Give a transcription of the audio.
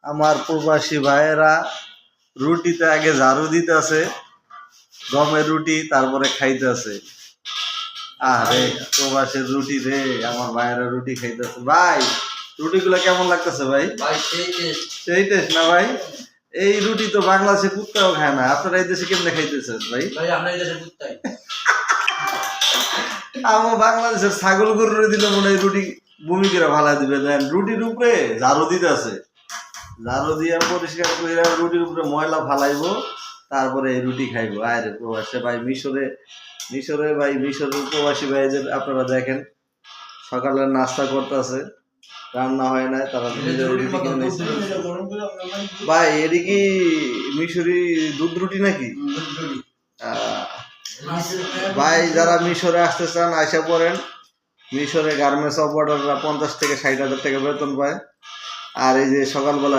আমার প্রবাসী ভাইয়েরা রুটিতে আগে ঝাড়ু দিতেছে, গমের রুটি, তারপরে খাইতেছে। আরে প্রবাসের রুটি রে, আমার ভাইয়েরা রুটি খাইতেছে। ভাই রুটিগুলো কেমন লাগতেছে ভাই? সেই টেস্ট না ভাই? এই রুটি তো বাংলাদেশে কুত্তাও খায় না, আপনারা এই দেশে কেমনে খাইতেছেন ভাই? আমার বাংলাদেশের ছাগল গরুরে দিলে মনে হয় রুটি বমি করে ভালা দিবে। দেন রুটির উপরে ঝাড়ু দিতেছে, ঝাড়ু দিয়ে পরিষ্কার করে রুটির উপরে ময়লা ফালাইবো, তারপরে এই রুটি খাইবো। আরে প্রবাসে ভাই, মিশরে ভাই, মিশরের প্রবাসী ভাইদের আপনারা দেখেন সকালে নাস্তা করতেছে, রান্না হয় না, তারা ভাই এটি কি মিশরি দুধ রুটি নাকি? ভাই যারা মিশরে আসতে চান আইসা পড়েন। মিশরে গার্মেন্টস অপারেটররা 50 থেকে 60 হাজার টাকা বেতন পায়। আর এই যে সকালবেলা